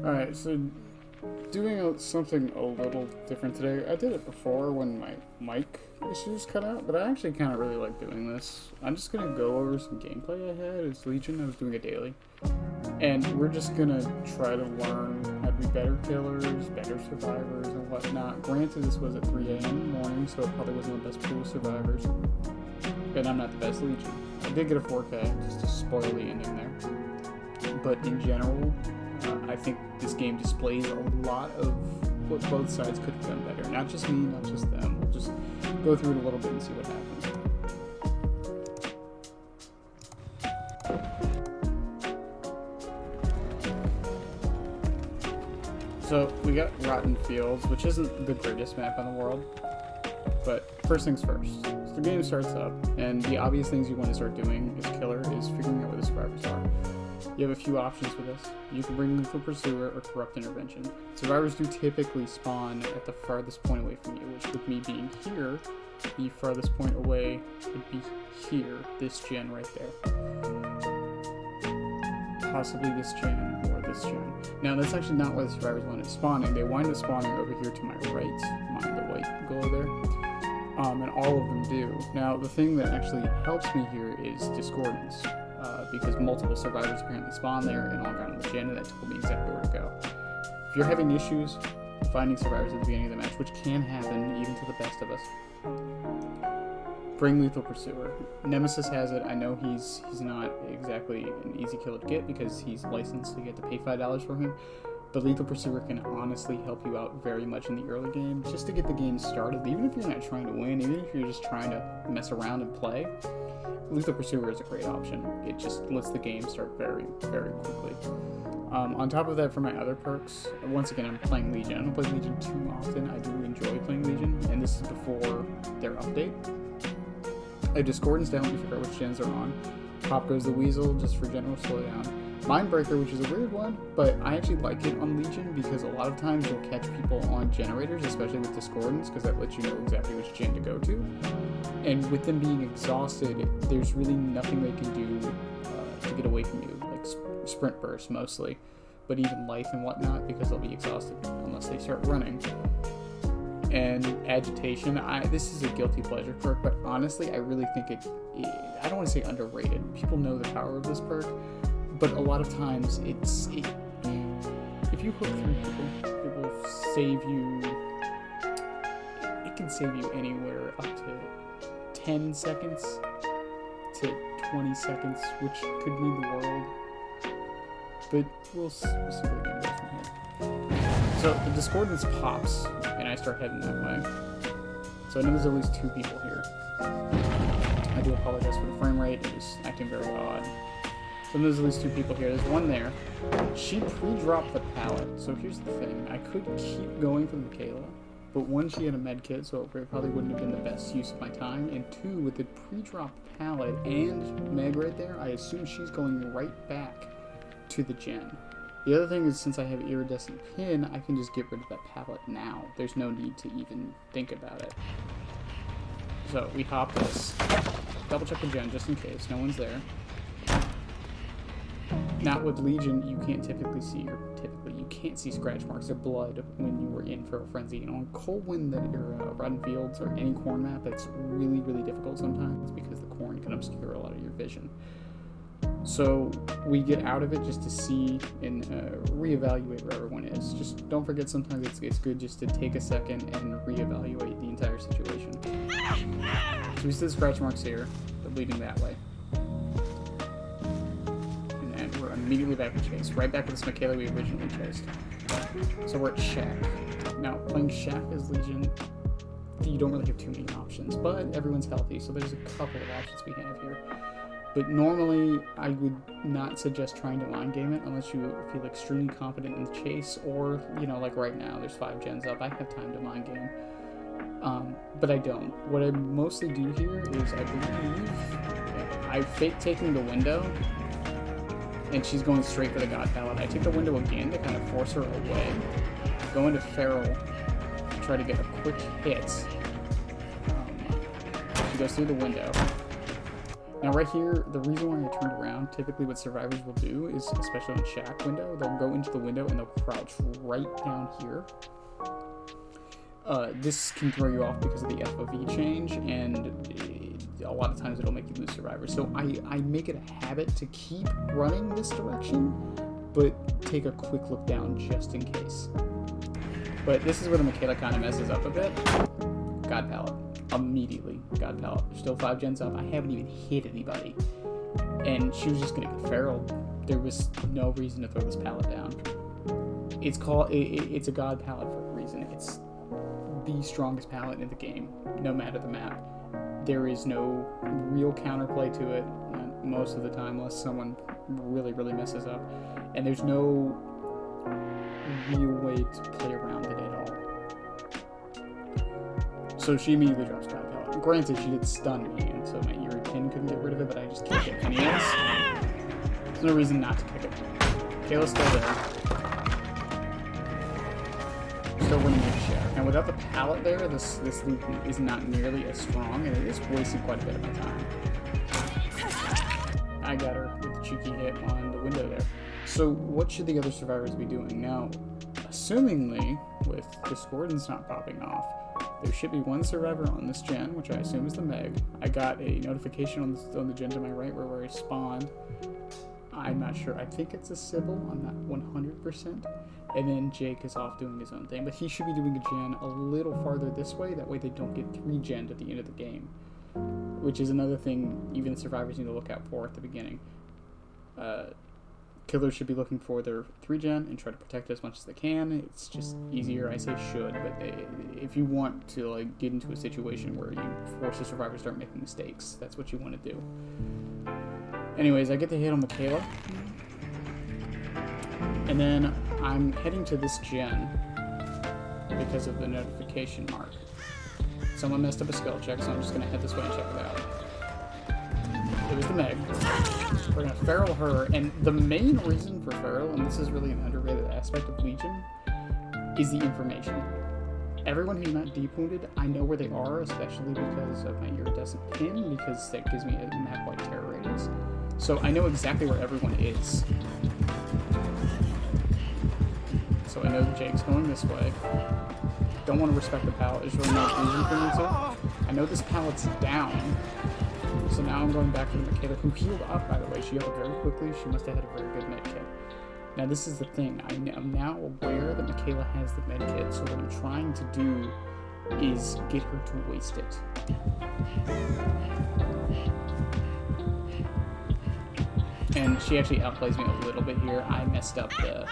Alright, so doing something a little different today. I did it before when my mic issues cut out, but I actually kind of really like doing this. I'm just going to go over some gameplay I had as Legion. I was doing a daily. And we're just going to try to learn how to be better killers, better survivors, and whatnot. Granted, this was at 3 a.m. in the morning, so it probably wasn't the best pool of survivors. And I'm not the best Legion. I did get a 4K, just to spoil the ending there. But in general, I think this game displays a lot of what both sides could have done better. Not just me, not just them. We'll just go through it a little bit and see what happens. So, we got Rotten Fields, which isn't the greatest map in the world. But first things first. So the game starts up, and the obvious things you want to start doing as a killer is figuring out where the survivors are. You have a few options for this. You can bring Lethal Pursuer or Corrupt Intervention. Survivors do typically spawn at the farthest point away from you, which with me being here, the farthest point away would be here, this gen right there. Possibly this gen or this gen. Now that's actually not where the survivors wind up spawning. They wind up spawning over here to my right, mind the white glow there. And all of them do. Now the thing that actually helps me here is Discordance. Because multiple survivors apparently spawn there and all got on the gen, and that told me exactly where to go. If you're having issues finding survivors at the beginning of the match, which can happen even to the best of us, bring Lethal Pursuer. Nemesis has it. I know he's not exactly an easy killer to get because he's licensed, so you have to pay $5 for him. But Lethal Pursuer can honestly help you out very much in the early game, just to get the game started. Even if you're not trying to win, even if you're just trying to mess around and play, Lethal Pursuer is a great option. It just lets the game start very, very quickly. On top of that, for my other perks, once again, I'm playing Legion. I don't play Legion too often. I do enjoy playing Legion, and this is before their update. A Discordance to help you figure out which gens are on. Pop Goes the Weasel, just for general slowdown. Mindbreaker, which is a weird one, but I actually like it on Legion because a lot of times you'll catch people on generators, especially with Discordance, because that lets you know exactly which gen to go to. And with them being exhausted, there's really nothing they can do to get away from you, like sprint burst mostly, but even life and whatnot, because they'll be exhausted unless they start running. And Agitation, this is a guilty pleasure perk, but honestly, I really think I don't want to say underrated. People know the power of this perk, but a lot of times if you hook 3 people, it will save you. It can save you anywhere up to 10 seconds to 20 seconds, which could mean the world. But we'll see where the game goes from here. So the Discordance pops, and I start heading that way. So I know there's at least 2 people here. I do apologize for the frame rate. It was acting very odd. So there's at least 2 people here. There's one there. She pre-dropped the pallet. So here's the thing. I could keep going for Michaela, but 1, she had a med kit, so it probably wouldn't have been the best use of my time. And 2, with the pre-dropped pallet and Meg right there, I assume she's going right back to the gen. The other thing is, since I have Iridescent Pin, I can just get rid of that pallet now. There's no need to even think about it. So we hop this. Double check the gen just in case no one's there. Not with Legion, you can't typically see, you can't see scratch marks or blood when you were in for a frenzy. And on Coldwind or Rotten Fields or any corn map, that's really, really difficult sometimes because the corn can obscure a lot of your vision. So we get out of it just to see and reevaluate where everyone is. Just don't forget, sometimes it's good just to take a second and reevaluate the entire situation. So we see the scratch marks here, they're leading that way. We're immediately back in chase. Right back with this Michaela we originally chased. So we're at Shack. Now, playing Shack as Legion, you don't really have too many options, but everyone's healthy, so there's a couple of options we have here. But normally, I would not suggest trying to mind game it unless you feel extremely confident in the chase, or, like right now, there's 5 gens up. I have time to mind game. But I don't. What I mostly do here is I fake taking the window, and she's going straight for the God Pallet. I take the window again to kind of force her away. Go into Feral to try to get a quick hit. She goes through the window. Now right here, the reason why I turned around, typically what survivors will do is, especially on shack window, they'll go into the window and they'll crouch right down here. This can throw you off because of the FOV change, and a lot of times it'll make you lose survivors. So I make it a habit to keep running this direction, but take a quick look down just in case. But this is where the Michaela kind of messes up a bit. God pallet. Immediately. God pallet. There's still 5 gens up. I haven't even hit anybody. And she was just going to get feraled. There was no reason to throw this pallet down. It's called, it's a God pallet for a reason. It's the strongest pallet in the game, no matter the map. There is no real counterplay to it most of the time, unless someone really, really messes up. And there's no real way to play around it at all. So she immediately drops God pallet. Granted, she did stun me, and so my eerie pin couldn't get rid of it, but I just kicked it anyways. There's no reason not to kick it. Kayla's still there. Still winning the share. And without the pallet there, this loop is not nearly as strong, and it is wasting quite a bit of my time. I got her with a cheeky hit on the window there. So what should the other survivors be doing? Now, assumingly, with Discordance not popping off, there should be one survivor on this gen, which I assume is the Meg. I got a notification on the gen to my right where I spawned. I'm not sure. I think it's a Sybil. I'm not 100%. And then Jake is off doing his own thing. But he should be doing a gen a little farther this way. That way they don't get 3 gens at the end of the game. Which is another thing even the survivors need to look out for at the beginning. Killers should be looking for their 3 gen and try to protect it as much as they can. It's just easier. I say should, but if you want to like get into a situation where you force the survivor to start making mistakes, that's what you want to do. Anyways, I get the hit on Michaela. And then I'm heading to this gen because of the notification mark. Someone messed up a skill check, so I'm just going to head this way and check it out. It was the Meg. We're going to feral her, and the main reason for feral, and this is really an underrated aspect of Legion, is the information. Everyone who's not deep wounded, I know where they are, especially because of my iridescent pin, because that gives me a map-wide terror radius. So I know exactly where everyone is. So I know Jake's going this way. Don't want to respect the pallet. There's really no reason for me to. I know this pallet's down. So now I'm going back for the Michaela, who healed up, by the way. She healed up very quickly. She must have had a very good med kit. Now this is the thing. I'm now aware that Michaela has the med kit, so what I'm trying to do is get her to waste it. And she actually outplays me a little bit here. I messed up the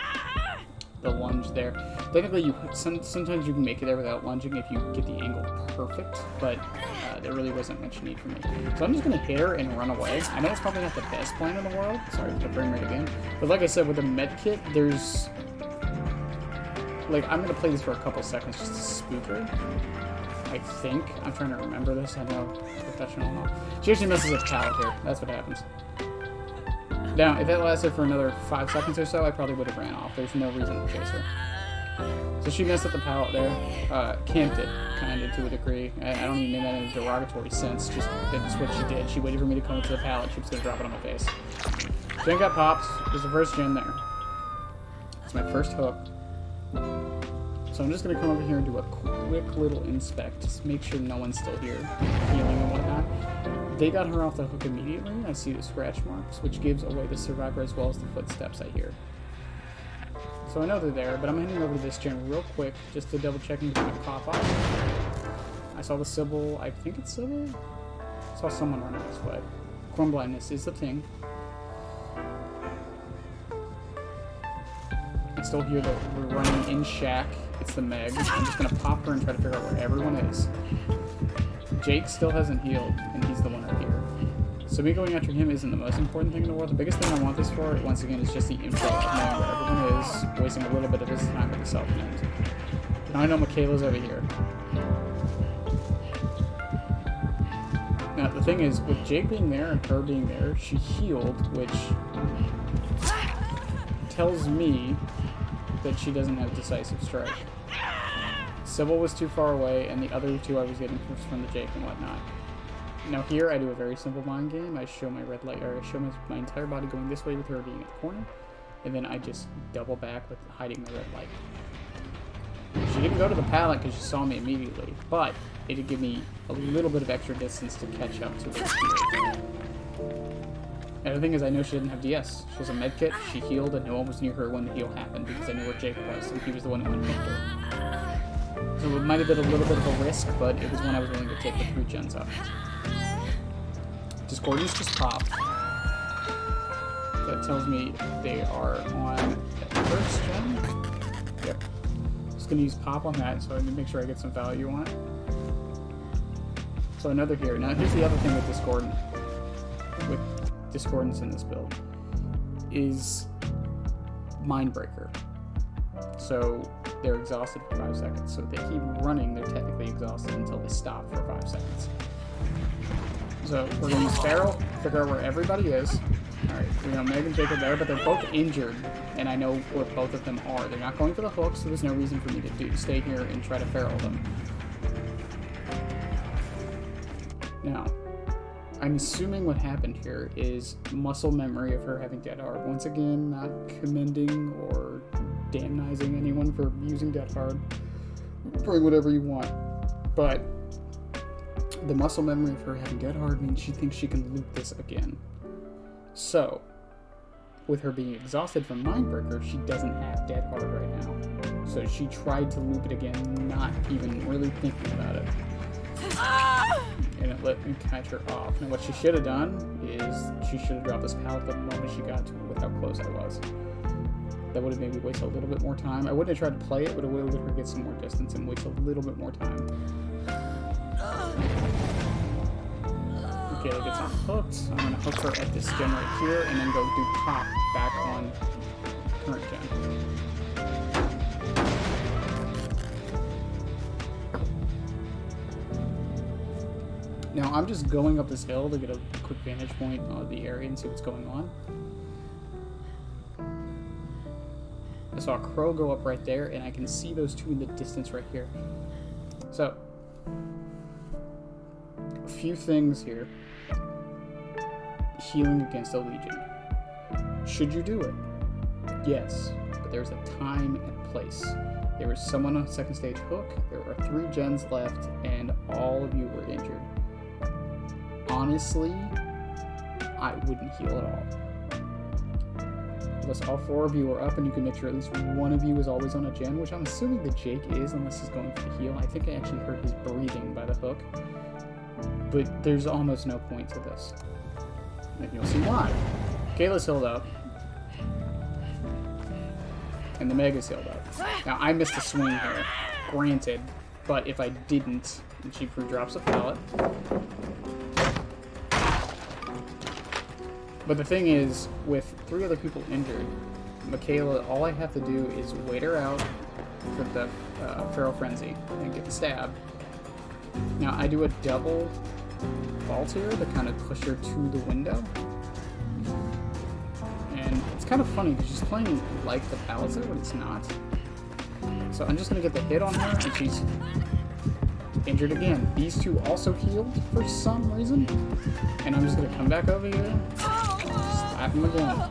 lunge there. Technically, sometimes you can make it there without lunging if you get the angle perfect, but there really wasn't much need for me. So I'm just going to hit her and run away. I know it's probably not the best plan in the world. Sorry for the frame rate again. But like I said, with the med kit, there's... Like, I'm going to play this for a couple seconds just to spook her. I think. I'm trying to remember this. I know. Professional and all. She actually messes up pallet here. That's what happens. Now, if that lasted for another 5 seconds or so, I probably would have ran off. There's no reason to chase her. So she messed up the pallet there. Camped it, kind of, to a degree. I don't even mean that in a derogatory sense. Just that's what she did. She waited for me to come to the pallet. She was going to drop it on my face. Gen got popped. There's the first gen there. It's my first hook. So I'm just going to come over here and do a quick little inspect. Just make sure no one's still here, healing and whatnot. They got her off the hook immediately. I see the scratch marks, which gives away the survivor as well as the footsteps I hear. So I know they're there, but I'm heading over to this gen real quick just to double check and get my pop off. I saw the Sybil. I think it's Sybil? I saw someone running this way. Chrome blindness is the thing. I still hear that we're running in shack. It's the Meg. I'm just going to pop her and try to figure out where everyone is. Jake still hasn't healed, and he's the one up here. So me going after him isn't the most important thing in the world. The biggest thing I want this for, once again, is just the info of knowing where everyone is, wasting a little bit of his time with the self-mint. Now I know Michaela's over here. Now the thing is, with Jake being there and her being there, she healed, which tells me that she doesn't have decisive strike. Sybil was too far away, and the other two I was getting from the Jake and whatnot. Now here I do a very simple mind game. I show my red light, or I show my entire body going this way with her being at the corner, and then I just double back with hiding the red light. She didn't go to the pallet because she saw me immediately, but it did give me a little bit of extra distance to catch up to her. And the thing is, I know she didn't have DS. She has a med kit, she healed, and no one was near her when the heal happened because I knew where Jake was, and he was the one who unhooked her. So it might have been a little bit of a risk, but it was one I was willing to take with 3 gens up. Discordance just popped. That tells me they are on the 1st gen. Yep. Just gonna use pop on that so I can make sure I get some value on it. So another here. Now here's the other thing with discordance in this build is Mindbreaker. So they're exhausted for 5 seconds. So if they keep running, they're technically exhausted until they stop for 5 seconds. So we're going to use Feral, figure out where everybody is. Alright, we know Meg and Jake are there, but they're both injured, and I know where both of them are. They're not going for the hook, so there's no reason for me to stay here and try to Feral them. Now, I'm assuming what happened here is muscle memory of her having Dead Hard. Once again, not commending or damnizing anyone for using Dead Hard. Bring whatever you want. But the muscle memory of her having Dead Hard means she thinks she can loop this again. So, with her being exhausted from Mindbreaker, she doesn't have Dead Hard right now. So she tried to loop it again, not even really thinking about it. And it let me catch her off. Now what she should have done is she should have dropped this pallet the moment she got to it with how close I was. That would have made me waste a little bit more time. I wouldn't have tried to play it, but it would have let her get some more distance and waste a little bit more time. Okay, it gets unhooked. I'm going to hook her at this gen right here and then go do pop back on current gen. Now, I'm just going up this hill to get a quick vantage point of the area and see what's going on. I saw a crow go up right there, and I can see those two in the distance right here. So, a few things here. Healing against a Legion. Should you do it? Yes, but there's a time and place. There was someone on second stage hook, there were 3 gens left, and all of you were injured. Honestly, I wouldn't heal at all. Unless all 4 of you are up and you can make sure at least one of you is always on a gen, which I'm assuming that Jake is unless he's going for the heal. I think I actually heard his breathing by the hook. But there's almost no point to this. And you'll see why. Kayla's healed up. And the Mega's healed up. Now, I missed a swing here, granted, but if I didn't, and she drops a pallet. But the thing is, with 3 other people injured, Michaela, all I have to do is wait her out for the Feral Frenzy and get the stab. Now, I do a double vault here to kind of push her to the window. And it's kind of funny because she's playing like the Palisade, but it's not. So I'm just going to get the hit on her, and she's injured again. These 2 also healed for some reason. And I'm just going to come back over here, slap him again.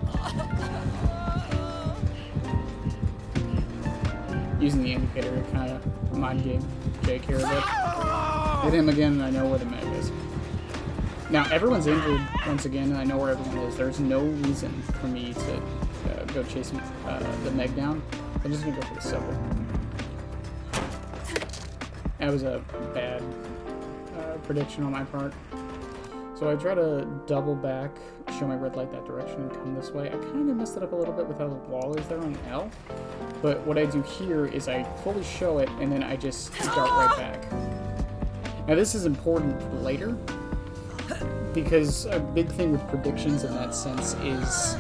Using the indicator to kind of mind game Jake here a bit. Hit him again, and I know where the Meg is. Now, everyone's injured once again, and I know where everyone is. There's no reason for me to go chase the Meg down. I'm just going to go for the Civil. That was a bad prediction on my part. So I try to double back, show my red light that direction, and come this way. I kind of messed it up a little bit with how the wall is there on L. But what I do here is I fully show it, and then I just dart right back. Now this is important for later, because a big thing with predictions in that sense is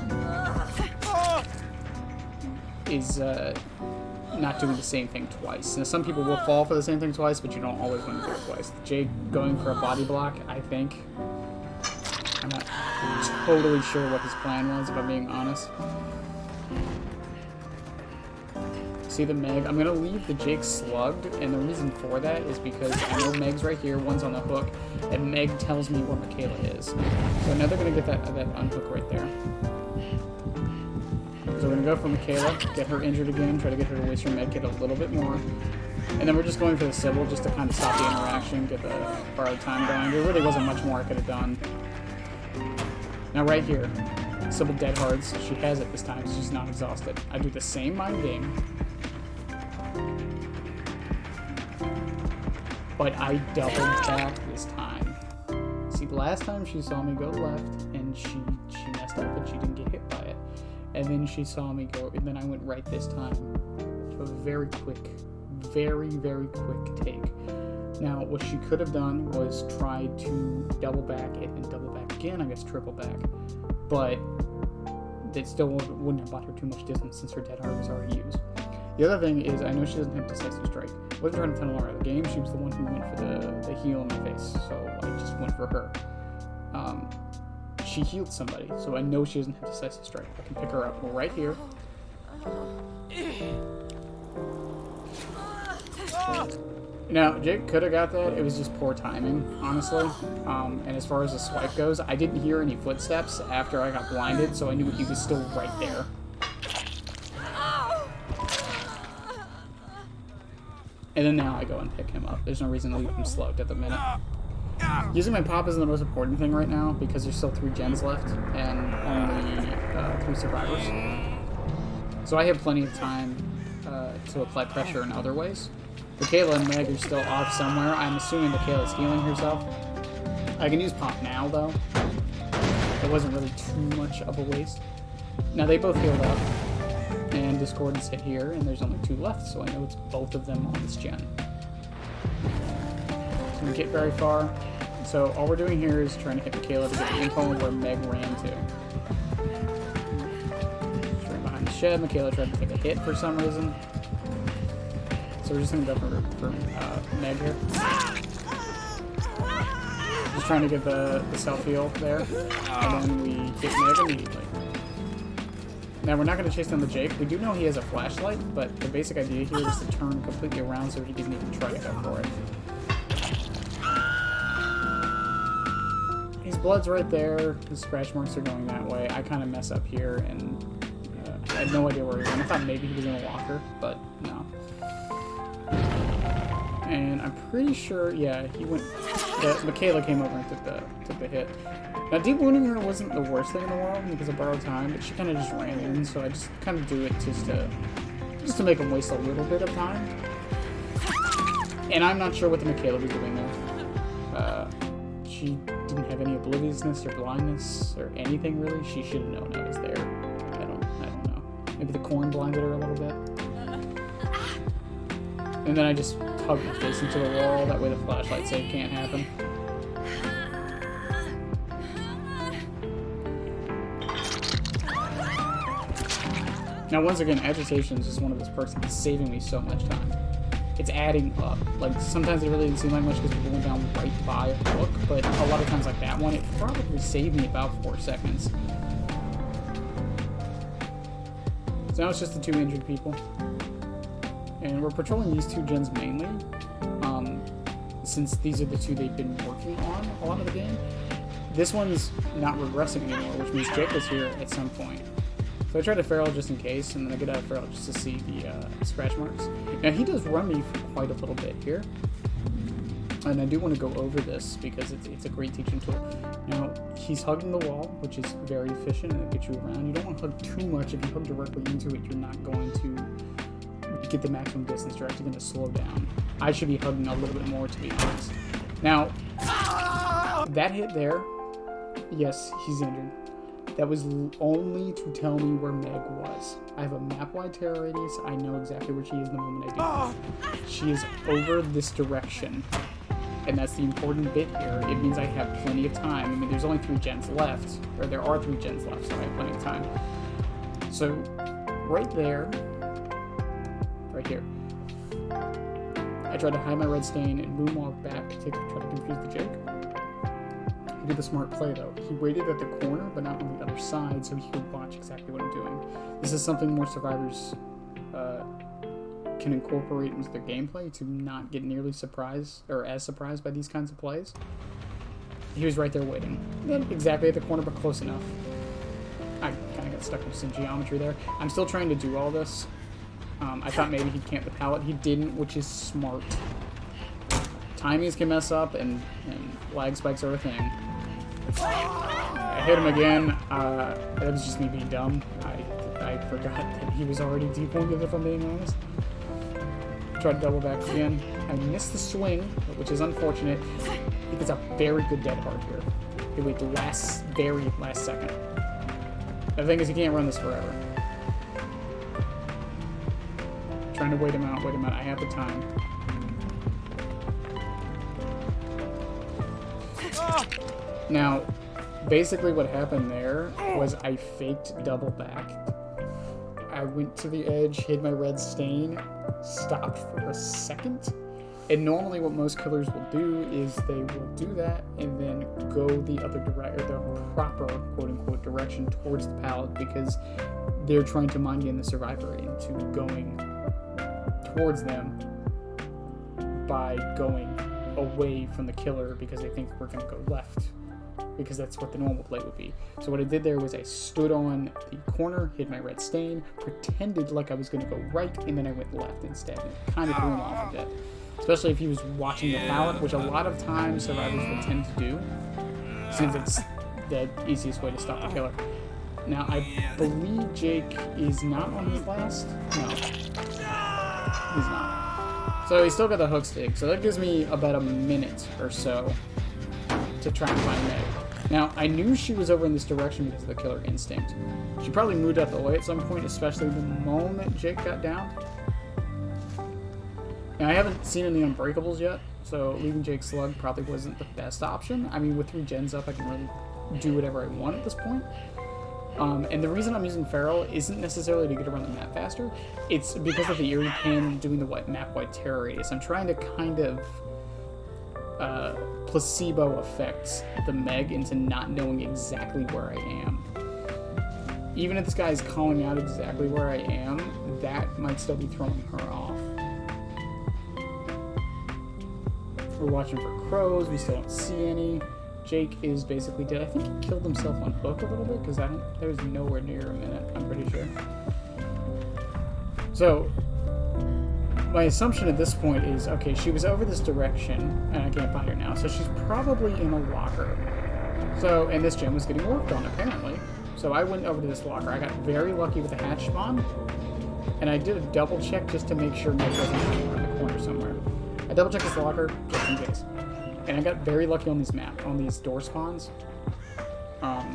not doing the same thing twice. Now some people will fall for the same thing twice, but you don't always want to do it twice. Jake going for a body block, I think. I'm not totally sure what his plan was, if I'm being honest. see the Meg. I'm gonna leave the Jake slugged, and the reason for that is because I know Meg's right here, one's on the hook, and Meg tells me where Michaela is. So now they're gonna get that unhook right there. So we're gonna go for Michaela, get her injured again, try to get her to waste her med kit a little bit more. And then we're just going for the Sybil just to kind of stop the interaction, get the borrowed time going. There really wasn't much more I could have done. Now right here, Sybil dead hards. She has it this time, she's not exhausted. I do the same mind game. But I doubled back this time. See, the last time she saw me go left, and she messed up and she didn't get hit by it. And then she saw me go, and then I went right this time. So a very quick, very, very quick take. Now, what she could have done was try to double back it and double back again, I guess triple back. But it still wouldn't have bought her too much distance since her dead hard was already used. The other thing is, I know she doesn't have decisive strike. I wasn't trying to tunnel her out of the game. She was the one who went for the heal in my face, so I just went for her. She healed somebody, so I know she doesn't have decisive strike. I can pick her up right here. Now, Jake could have got that. It was just poor timing, honestly. And as far as the swipe goes, I didn't hear any footsteps after I got blinded, so I knew he was still right there. And then now I go and pick him up. There's no reason to leave him slugged at the minute. Using my pop isn't the most important thing right now because there's still 3 gens left and only 3 survivors. So I have plenty of time to apply pressure in other ways. Michaela and Meg are still off somewhere. I'm assuming Michaela's healing herself. I can use pop now, though. It wasn't really too much of a waste. Now they both healed up. And Discordance hit here, and there's only 2 left, so I know it's both of them on this gen. Didn't get very far. So all we're doing here is trying to hit Michaela to get the info on where Meg ran to. She's right behind the shed. Michaela tried to take a hit for some reason. So we're just going to go for Meg here. Just trying to get the self-heal there. And then we hit Meg immediately. Now, we're not going to chase down the Jake. We do know he has a flashlight, but the basic idea here is to turn completely around so he didn't even try to go for it. His blood's right there. The scratch marks are going that way. I kind of mess up here, and I had no idea where he went. I thought maybe he was in a locker, but no. And I'm pretty sure, yeah, he went... Michaela came over and took the hit. Now, deep wounding her wasn't the worst thing in the world because of borrowed time, but she kind of just ran in, so I just kind of do it just to make him waste a little bit of time. And I'm not sure what the Michaela was doing there. She didn't have any obliviousness or blindness or anything really. She should have known I was there. I don't know. Maybe the corn blinded her a little bit. And then I just hug my face into the wall. That way the flashlight save can't happen. Now, once again, agitation is just one of those perks that's saving me so much time. It's adding up. Like, sometimes it really didn't seem like much because people went down right by a book, but a lot of times like that one, it probably saved me about 4 seconds. So now it's just the 2 injured people. And we're patrolling these 2 gens mainly, since these are the 2 they've been working on a lot of the game. This one's not regressing anymore, which means Jake was here at some point. So I tried to feral just in case, and then I get out of feral just to see the scratch marks. Now he does run me for quite a little bit here, and I do want to go over this because it's a great teaching tool. Now he's hugging the wall, which is very efficient and it gets you around. You don't want to hug too much. If you hug directly into it, you're not going to get the maximum distance. You're actually going to slow down. I should be hugging a little bit more, to be honest. Now that hit there, yes, he's injured. That was only to tell me where Meg was. I have a map-wide terror radius. I know exactly where she is the moment I do. She is over this direction. And that's the important bit here. It means I have plenty of time. I mean, there's only 3 gens left. Or there are 3 gens left, so I have plenty of time. So, right there. Right here. I tried to hide my red stain and moonwalk back to try to confuse the Jake. He did the smart play though. He waited at the corner, but not on the other side, so he could watch exactly what I'm doing. This is something more survivors can incorporate into their gameplay to not get nearly surprised, or as surprised by these kinds of plays. He was right there waiting. Not exactly at the corner, but close enough. I kind of got stuck in some geometry there. I'm still trying to do all this. I thought maybe he'd camp the pallet. He didn't, which is smart. Timings can mess up, and lag spikes are a thing. I hit him again. That was just me being dumb. I forgot that he was already depointed, if I'm being honest. Tried to double back again. I missed the swing, which is unfortunate. He gets a very good dead hard here. He wait the very last second. The thing is, he can't run this forever. Trying to wait him out. I have the time. Now, basically what happened there was I faked double back. I went to the edge, hid my red stain, stopped for a second. And normally what most killers will do is they will do that and then go the other direction, the proper quote-unquote direction towards the pallet, because they're trying to mind game the survivor into going towards them by going away from the killer, because they think we're going to go left, because that's what the normal play would be. So what I did there was I stood on the corner, hid my red stain, pretended like I was going to go right, and then I went left instead. It kind of threw him off a bit, especially if he was watching the pallet, which a lot of times survivors will tend to do, since it's the easiest way to stop the killer. Now, I believe Jake is not on his last. No, he's not. So he's still got the hook stick, so that gives me about a minute or so to try and find Meg. Now, I knew she was over in this direction because of the killer instinct. She probably moved out the way at some point, especially the moment Jake got down. Now, I haven't seen any Unbreakables yet, so leaving Jake's slug probably wasn't the best option. I mean, with 3 gens up, I can really do whatever I want at this point. And the reason I'm using Feral isn't necessarily to get around the map faster. It's because of the Eerie Pin doing the map-wide terror radius. I'm trying to kind of placebo affect the Meg into not knowing exactly where I am. Even if this guy is calling out exactly where I am, that might still be throwing her off. We're watching for crows. We still don't see any. Jake is basically dead. I think he killed himself on hook a little bit, because there's nowhere near a minute, I'm pretty sure. So, my assumption at this point is, okay, she was over this direction, and I can't find her now, so she's probably in a locker. So, and this gem was getting worked on, apparently. So I went over to this locker. I got very lucky with the hatch spawn, and I did a double check just to make sure Meg wasn't around the corner somewhere. I double checked this locker, just in case. And I got very lucky on these door spawns. Not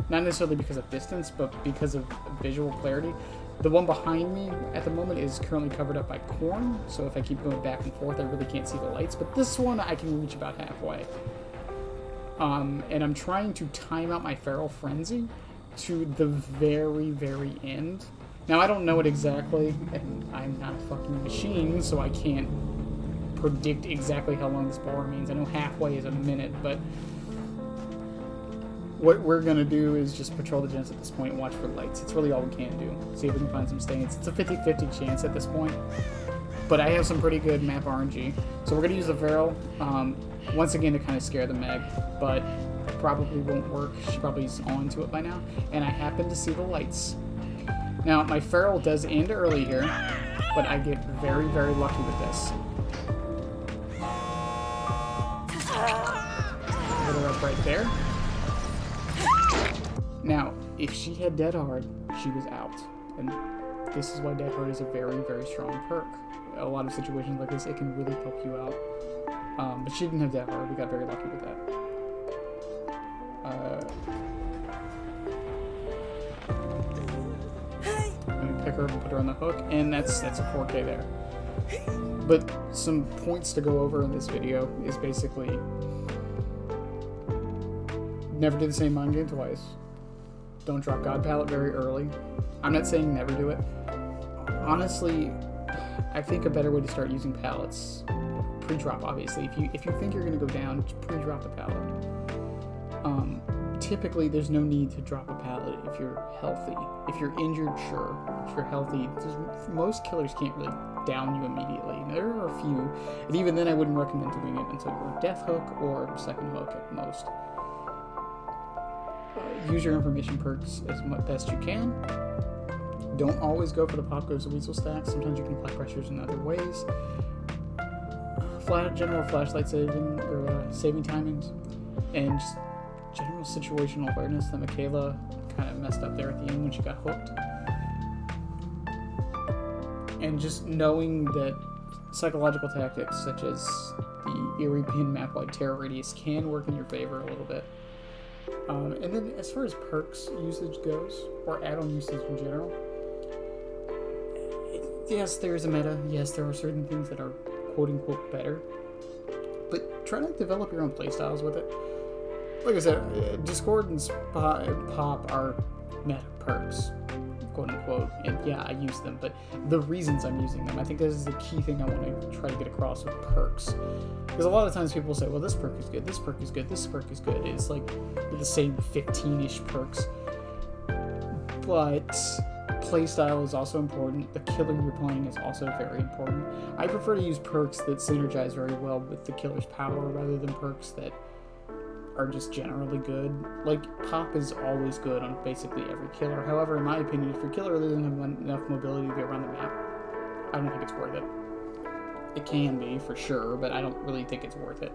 necessarily because of distance, but because of visual clarity. The one behind me at the moment is currently covered up by corn, so if I keep going back and forth, I really can't see the lights. But this one, I can reach about halfway. And I'm trying to time out my Feral Frenzy to the very, very end. Now, I don't know it exactly, and I'm not a fucking machine, so I can't predict exactly how long this bar means. I know halfway is a minute, but what we're gonna do is just patrol the gens at this point and watch for lights. It's really all we can do. See if we can find some stains. It's a 50-50 chance at this point, but I have some pretty good map RNG, so we're gonna use the Feral once again to kind of scare the Meg, but probably won't work. She probably is on to it by now, and I happen to see the lights. Now, my Feral does end early here, but I get very, very lucky with this. Put her up right there. Now, if she had Dead Hard, she was out. And this is why Dead Hard is a very, very strong perk. A lot of situations like this, it can really help you out. But she didn't have Dead Hard. We got very lucky with that. I'm gonna pick her up and put her on the hook, and that's a 4K there. But some points to go over in this video is basically never do the same mind game twice. Don't drop God Palette very early. I'm not saying never do it. Honestly, I think a better way to start using palettes, pre-drop obviously. If you think you're gonna go down, just pre-drop the palette. typically there's no need to drop a pallet if you're healthy. If you're injured, sure. If you're healthy, most killers can't really down you immediately. There are a few, and even then I wouldn't recommend doing it until you're death hook or second hook at most. Use your information perks as best you can. Don't always go for the pop goes the weasel stack. Sometimes you can apply pressures in other ways. General flashlight saving or saving timings, and just general situational awareness that Michaela kind of messed up there at the end when she got hooked. And just knowing that psychological tactics such as the eerie pin map wide terror radius can work in your favor a little bit. And then as far as perks usage goes, or add-on usage in general, yes, there is a meta. Yes, there are certain things that are quote-unquote better. But try to develop your own playstyles with it. Like I said, Discord and Pop are meta perks, quote-unquote. And yeah, I use them, but the reasons I'm using them, I think this is the key thing I want to try to get across with perks. Because a lot of times people say, well, this perk is good, this perk is good, this perk is good. It's like the same 15-ish perks. But playstyle is also important. The killer you're playing is also very important. I prefer to use perks that synergize very well with the killer's power rather than perks that are just generally good. Like, Pop is always good on basically every killer. However, in my opinion, if your killer doesn't have enough mobility to get around the map, I don't think it's worth it. It can be, for sure, but I don't really think it's worth it.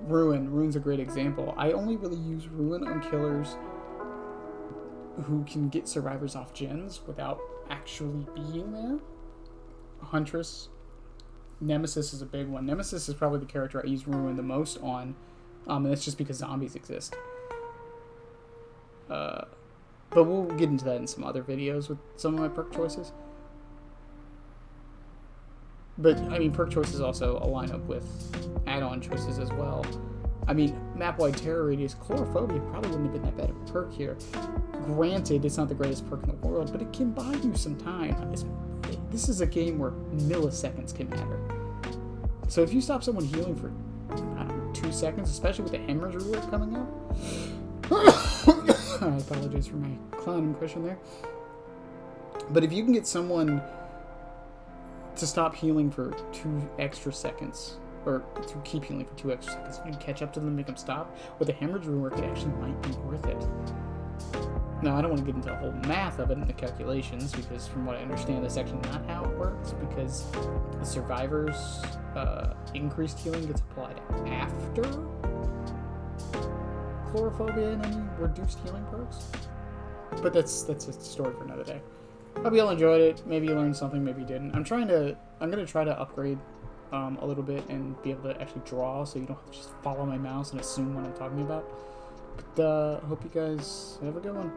Ruin's a great example. I only really use Ruin on killers who can get survivors off gens without actually being there. Huntress. Nemesis is a big one. Nemesis is probably the character I use Ruin the most on, and that's just because zombies exist. But we'll get into that in some other videos with some of my perk choices. But, I mean, perk choices also align up with add-on choices as well. I mean, map-wide terror radius, chlorophobia probably wouldn't have been that bad of a perk here. Granted, it's not the greatest perk in the world, but it can buy you some time. This is a game where milliseconds can matter. So if you stop someone healing for, I don't know, 2 seconds, especially with the hemorrhage reward coming up, I apologize for my clown impression there. But if you can get someone to stop healing for 2 extra seconds, or to keep healing for 2 extra seconds, you can catch up to them and make them stop, with the hemorrhage rework, it actually might be worth it. Now, I don't want to get into the whole math of it and the calculations, because from what I understand, that's actually not how it works, because the survivor's increased healing gets applied after chlorophobia and any reduced healing perks. But that's a story for another day. Hope you all enjoyed it. Maybe you learned something, maybe you didn't. I'm going to try to upgrade a little bit and be able to actually draw, so you don't have to just follow my mouse and assume what I'm talking about. But hope you guys have a good one.